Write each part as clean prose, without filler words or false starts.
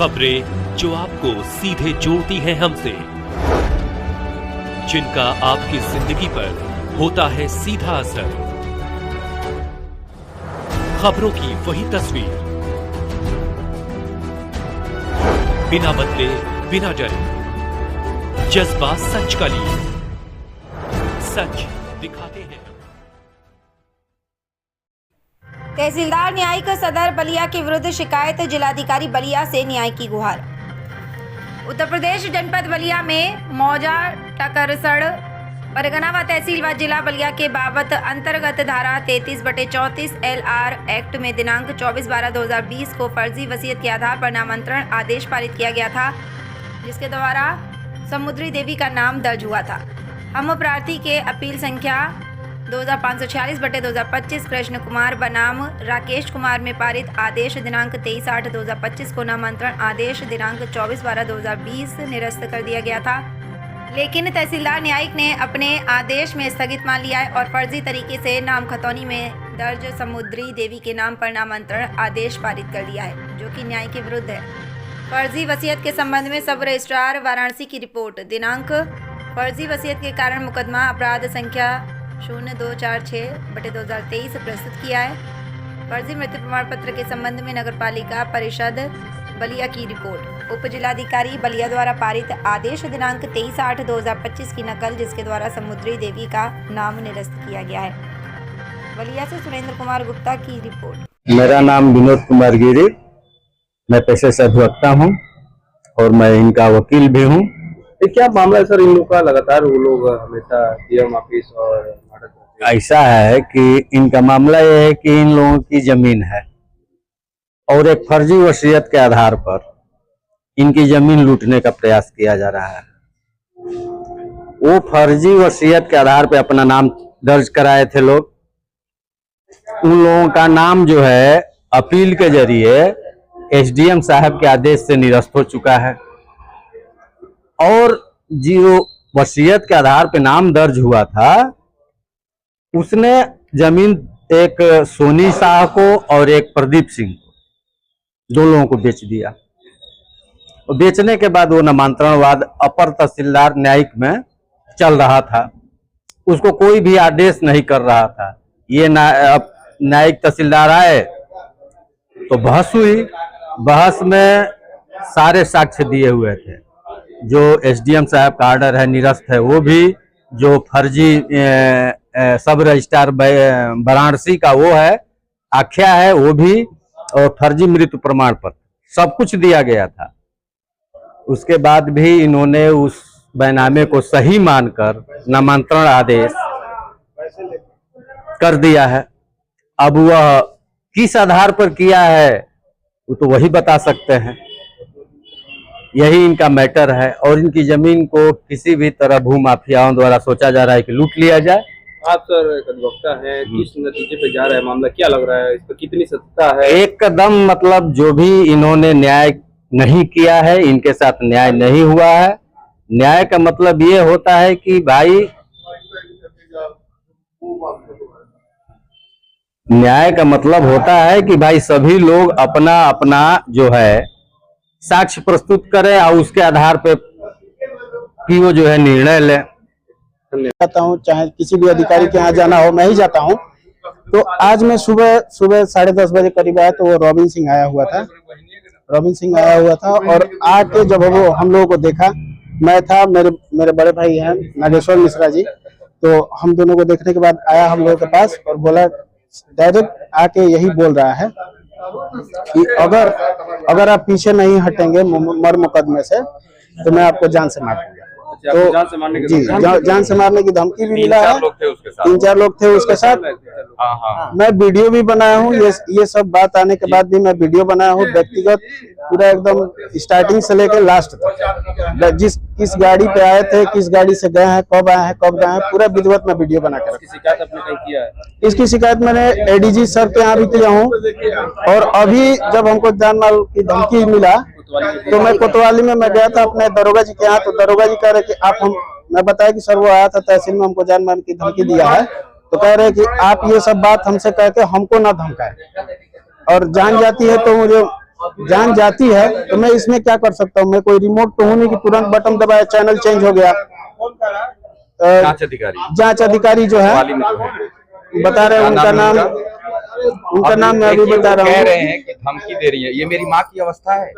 खबरें जो आपको सीधे जोड़ती हैं हमसे, जिनका आपकी जिंदगी पर होता है सीधा असर। खबरों की वही तस्वीर, बिना बदले बिना डरे, जज्बा सच का लिए, सच दिखाते हैं। तहसीलदार न्यायिक सदर बलिया के विरुद्ध शिकायत, जिलाधिकारी बलिया से न्याय की गुहार। उत्तर प्रदेश जनपद बलिया में मौजा टकरसड़ परगना व तहसील व जिला बलिया के बाबत अंतर्गत धारा 33/34 LR एक्ट में दिनांक 24/12/2020 को फर्जी वसीयत के आधार पर नामांतरण आदेश पारित किया गया था, जिसके द्वारा समुद्री देवी का नाम दर्ज हुआ था। हम प्रार्थी के अपील संख्या 2546/2025 कृष्ण कुमार बनाम राकेश कुमार में पारित आदेश दिनांक 23/8/2025 को नामांतरण आदेश दिनांक 24/12/2020 निरस्त कर दिया गया था, लेकिन तहसीलदार न्यायिक ने अपने आदेश में स्थगित मान लिया है और फर्जी तरीके से नाम खतौनी में दर्ज समुद्री देवी के नाम पर नामांतरण आदेश पारित कर दिया है, जो कि न्याय के विरुद्ध है। फर्जी वसीयत के संबंध में सब रजिस्ट्रार वाराणसी की रिपोर्ट दिनांक फर्जी वसीयत के कारण मुकदमा अपराध संख्या 0246/2023 प्रस्तुत किया है। फर्जी मृत्यु प्रमाण पत्र के संबंध में नगर पालिका परिषद बलिया की रिपोर्ट, उप जिलाधिकारी बलिया द्वारा पारित आदेश दिनांक 23/8/2025 की नकल, जिसके द्वारा समुद्री देवी का नाम निरस्त किया गया है। बलिया से सुरेंद्र कुमार गुप्ता की रिपोर्ट। मेरा नाम विनोद कुमार गिरी, मैं पेशे से अधिवक्ता हूँ और मैं इनका वकील भी हूँ। क्या मामला है सर? इन लोगों का लगातार वो लोग हमेशा डीएम ऑफिस और ऐसा है कि इनका मामला यह है कि इन लोगों की जमीन है और एक फर्जी वसीयत के आधार पर इनकी जमीन लूटने का प्रयास किया जा रहा है। वो फर्जी वसीयत के आधार पर अपना नाम दर्ज कराए थे लोग। उन लोगों का नाम जो है अपील के जरिए एसडीएम साहब के आदेश से निरस्त हो चुका है और जो वसीयत के आधार पे नाम दर्ज हुआ था, उसने जमीन एक सोनी शाह को और एक प्रदीप सिंह को, दो लोगों को बेच दिया। और बेचने के बाद वो नामांतरणवाद अपर तहसीलदार न्यायिक में चल रहा था, उसको कोई भी आदेश नहीं कर रहा था। ये न्यायिक तहसीलदार आए तो बहस हुई, बहस में सारे साक्ष्य दिए हुए थे। जो एसडीएम साहब का आर्डर है निरस्त है वो भी, जो फर्जी सब रजिस्ट्रार वाराणसी का वो है आख्या है वो भी, और फर्जी मृत्यु प्रमाण पत्र सब कुछ दिया गया था। उसके बाद भी इन्होंने उस बैनामे को सही मानकर नामांतरण आदेश कर दिया है। अब वह किस आधार पर किया है वो तो वही बता सकते हैं। यही इनका मैटर है और इनकी जमीन को किसी भी तरह भूमाफियाओं द्वारा सोचा जा रहा है कि लूट लिया जाए। आप सर एक अधिवक्ता हैं, किस नतीजे पे जा रहा है मामला? क्या लग रहा है, इस पर कितनी सत्यता है? एकदम मतलब जो भी इन्होंने न्याय नहीं किया है, इनके साथ न्याय नहीं हुआ है। न्याय का मतलब ये होता है कि भाई, न्याय का मतलब होता है कि भाई सभी लोग अपना अपना जो है साक्ष्य प्रस्तुत करें और उसके आधार पे कि वो जो है निर्णय ले। जाता हूँ, चाहे किसी भी अधिकारी के यहाँ जाना हो, मैं ही जाता हूँ। तो आज मैं सुबह 10:30 बजे करीब आया तो वो रॉबिन सिंह आया हुआ था और आके जब वो हम लोगों को देखा, मैं था, मेरे बड़े भाई हैं नागेश्वर मिश्रा जी, तो हम दोनों को देखने के बाद आया हम लोगों के पास और बोला, डायरेक्ट आके यही बोल रहा है कि अगर आप पीछे नहीं हटेंगे मर मुकदमे से तो मैं आपको जान से मार दूंगा। तो जान से मारने की धमकी भी मिला है। 3-4 लोग थे उसके साथ। मैं वीडियो भी बनाया हूँ, ये सब बात आने के बाद भी मैं वीडियो बनाया हूँ व्यक्तिगत, पूरा एकदम स्टार्टिंग से लेकर लास्ट तक, किस गाड़ी पे आए थे, किस गाड़ी से गए हैं, कब आए हैं, कब गए हैं, पूरा विधिवत में वीडियो बना कर। शिकायत आपने कहीं किया है? इसकी शिकायत मैंने एडीजी सर के यहाँ भी किया हूँ और अभी जब हमको जान माल की धमकी मिला तो मैं कोतवाली में मैं गया था अपने दरोगा जी के यहाँ, तो दरोगा जी कह रहे कि मैं बताया कि सर वो आया था तहसील में, हमको जान माल की धमकी दिया है, तो कह रहे कि आप ये सब बात हमसे कह के हमको ना धमकाए और जान जाती है तो मुझे जान जाती है तो मैं इसमें क्या कर सकता हूँ। मैं कोई रिमोट तो हूँ नहीं कि तुरंत बटन दबाया चैनल चेंज हो गया। जांच अधिकारी जो है बता रहे हैं उनका नाम मैं अभी बता रहा हूँ। कह रहे हैं कि धमकी दे रही है, ये मेरी माँ की अवस्था है।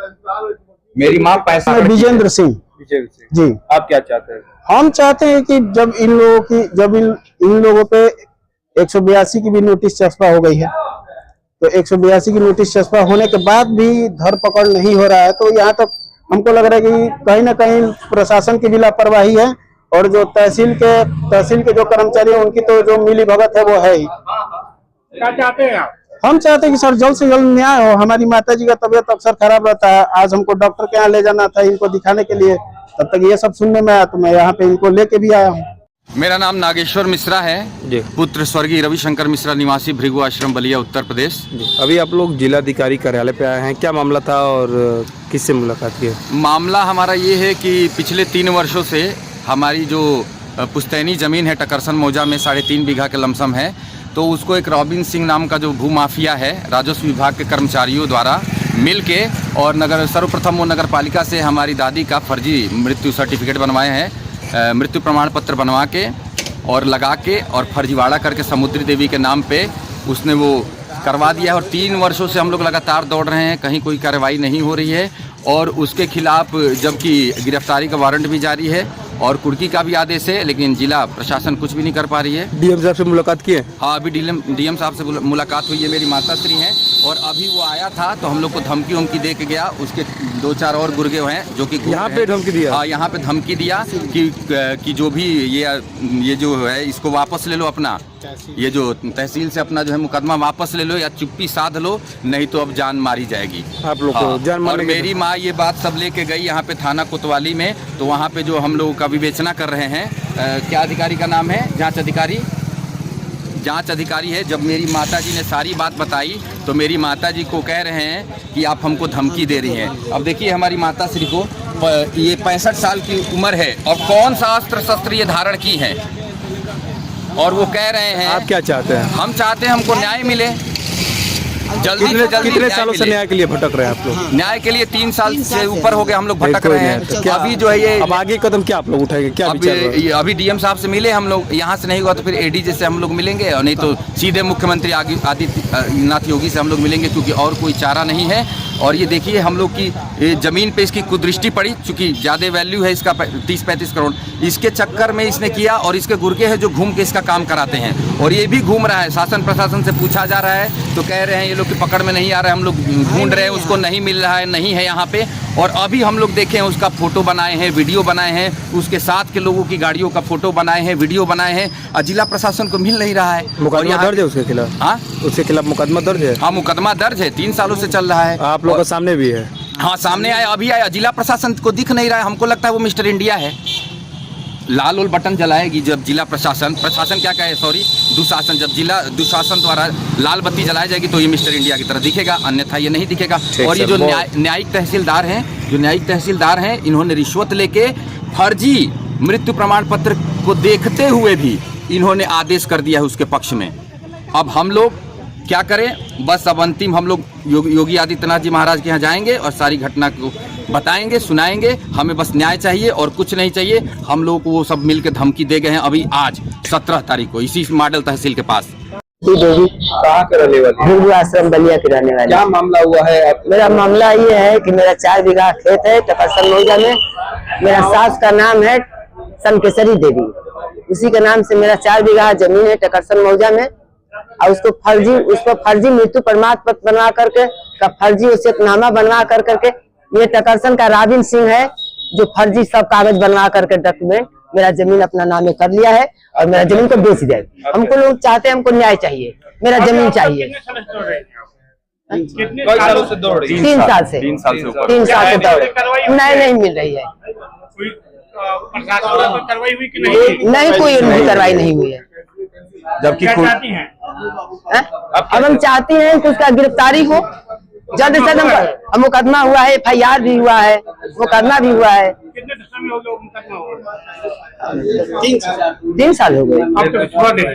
मेरी माँ पैसा विजेंद्र सिंह जी। आप क्या चाहते हैं? हम चाहते हैं कि जब इन लोगों पे 182 की भी नोटिस चस्पा हो गई है, तो 182 की नोटिस चस्पा होने के बाद भी धरपकड़ नहीं हो रहा है, तो यहाँ तक हमको लग रहा है कि कहीं ना कहीं प्रशासन की भी लापरवाही है और जो तहसील के जो कर्मचारी हैं उनकी तो जो मिली भगत है वो है ही। क्या चाहते हैं आप? हम चाहते हैं कि सर जल्द से जल्द न्याय हो। हमारी माता जी का तबीयत अक्सर खराब रहता है, आज हमको डॉक्टर के यहाँ ले जाना था इनको दिखाने के लिए, तब तक ये सब सुनने में आया तो मैं यहाँ पे इनको लेके भी आया हूँ। मेरा नाम नागेश्वर मिश्रा है, पुत्र स्वर्गीय रविशंकर मिश्रा, निवासी भृगु आश्रम बलिया, उत्तर प्रदेश। अभी आप लोग जिलाधिकारी कार्यालय पे आए हैं, क्या मामला था और किससे मुलाकात की? मामला हमारा ये है कि पिछले 3 वर्षों से हमारी जो पुश्तैनी ज़मीन है टकरसन मौजा में 3.5 बीघा के लमसम है, तो उसको एक रॉबिन सिंह नाम का जो भूमाफिया है राजस्व विभाग के कर्मचारियों द्वारा मिलके और सर्वप्रथम वो नगर पालिका से हमारी दादी का फर्जी मृत्यु सर्टिफिकेट बनवाए हैं, मृत्यु प्रमाण पत्र बनवा के और लगा के और फर्जीवाड़ा करके समुद्री देवी के नाम पे उसने वो करवा दिया है। और 3 वर्षों से हम लोग लगातार दौड़ रहे हैं, कहीं कोई कार्रवाई नहीं हो रही है और उसके खिलाफ जबकि गिरफ्तारी का वारंट भी जारी है और कुर्की का भी आदेश है, लेकिन जिला प्रशासन कुछ भी नहीं कर पा रही है। डीएम साहब से मुलाकात की है? हाँ, अभी डीएम साहब से मुलाकात हुई है, मेरी माता श्री हैं, और अभी वो आया था तो हम लोग को धमकी वमकी दे के गया। उसके 2-4 और गुर्गे हैं जो कि यहाँ पे धमकी दिया? हाँ, यहाँ पे धमकी दिया कि जो भी ये जो है इसको वापस ले लो, अपना ये जो तहसील से अपना जो है मुकदमा वापस ले लो या चुप्पी साध लो, नहीं तो अब जान मारी जाएगी आप लोग को। जान और मेरी माँ ये बात सब लेके गई यहाँ पे थाना कोतवाली में, तो वहाँ पे जो हम लोगों का विवेचना कर रहे हैं, क्या अधिकारी का नाम है, जांच अधिकारी है। जब मेरी माताजी ने सारी बात बताई तो मेरी माताजी को कह रहे हैं कि आप हमको धमकी दे रही हैं। अब देखिए हमारी माता श्री को ये 65 साल की उम्र है और कौन सा अस्त्र शस्त्र ये धारण की है, और वो कह रहे हैं। आप क्या चाहते हैं? हम चाहते हैं हमको न्याय मिले जल्दी से जल्दी। कितने सालों से न्याय के लिए भटक रहे हैं आप लोग? न्याय के लिए 3 साल से ऊपर हो गए हम लोग भटक रहे हैं। क्या अभी जो है ये अब आगे कदम क्या आप लोग उठाएंगे, क्या अभी डीएम साहब से मिले हम लोग, यहाँ से नहीं हुआ तो फिर एडीजी से हम लोग मिलेंगे और नहीं तो सीधे मुख्यमंत्री आदित्यनाथ योगी से हम लोग मिलेंगे, क्योंकि और कोई चारा नहीं है। और ये देखिए हम लोग की ज़मीन पे इसकी कुदृष्टि पड़ी, चूँकि ज़्यादा वैल्यू है इसका 30-35 करोड़, इसके चक्कर में इसने किया। और इसके गुर्गे हैं जो घूम के इसका काम कराते हैं, और ये भी घूम रहा है। शासन प्रशासन से पूछा जा रहा है तो कह रहे हैं ये लोग की पकड़ में नहीं आ रहा है, हम लोग ढूंढ रहे हैं, उसको नहीं मिल रहा है, नहीं है यहाँ पे। और अभी हम लोग देखे हैं उसका फोटो बनाए हैं, वीडियो बनाए हैं, उसके साथ के लोगों की गाड़ियों का फोटो बनाए हैं, वीडियो बनाए हैं, और जिला प्रशासन को मिल नहीं रहा है। मुकदमा दर्ज है उसके खिलाफ? हाँ, उसके खिलाफ मुकदमा दर्ज है। हाँ, मुकदमा दर्ज है, 3 सालों से चल रहा है। आप लोगों के सामने भी है? हाँ, सामने आया, अभी आया। जिला प्रशासन को दिख नहीं रहा है, हमको लगता है वो मिस्टर इंडिया है। लाल उल बटन जलाएगी जब जिला प्रशासन क्या कहे, सॉरी दुशासन, जब जिला दुशासन द्वारा लाल बत्ती जलाई जाएगी तो ये मिस्टर इंडिया की तरह दिखेगा, अन्यथा ये नहीं दिखेगा। और ये जो न्यायिक तहसीलदार हैं, इन्होंने रिश्वत लेके फर्जी मृत्यु प्रमाण पत्र को देखते हुए भी इन्होंने आदेश कर दिया है उसके पक्ष में। अब हम लोग क्या करें, बस अब अंतिम हम लोग योगी आदित्यनाथ जी महाराज के यहाँ जाएंगे और सारी घटना को बताएंगे, सुनाएंगे। हमें बस न्याय चाहिए और कुछ नहीं चाहिए। हम लोगों को वो सब मिल के धमकी दे गए हैं अभी आज 17 तारीख को इसी मॉडल तहसील के पास। कहाँ के रहने वाले? भृगु आश्रम बलिया के रहने वाले। क्या मामला हुआ है आप? मेरा मामला ये है कि मेरा 4 बीघा खेत है टकरसन मौजा में। मेरा सास का नाम है सनकेसरी देवी, उसी के नाम से मेरा 4 बीघा जमीन है टकरसन मौजा में। और उस पर फर्जी मृत्यु प्रमाण पत्र बनवा करके, फर्जी वसीयतनामा बनवा करके ये टकरसन का रॉबिन सिंह है जो फर्जी सब कागज बनवा करके डॉक्यूमेंट मेरा जमीन अपना नाम में कर लिया है और मेरा जमीन को बेच दिया है। हमको लोग चाहते हैं, हमको न्याय चाहिए, मेरा जमीन चाहिए। कई सालों से दौड़ रही है? 3 साल से 3 साल से ऊपर। 3 साल से दौड़, न्याय नहीं मिल रही है। नहीं, कोई कार्रवाई नहीं हुई है। जबकि अब हम चाहते हैं कि उसका गिरफ्तारी हो जल्द से जल्द मुकदमा हुआ है, FIR भी हुआ है, मुकदमा भी हुआ है। कितने समय हो गया मुकदमा हुआ? 3 साल हो गए,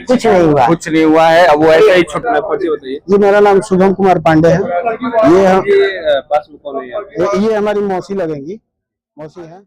कुछ नहीं हुआ। कुछ नहीं हुआ है, अब वो ऐसे ही छुट। परिचय बताइए। जी मेरा नाम शुभम कुमार पांडे है। ये पास में कौन है यहाँ पे? ये हमारी मौसी लगेंगी, मौसी है।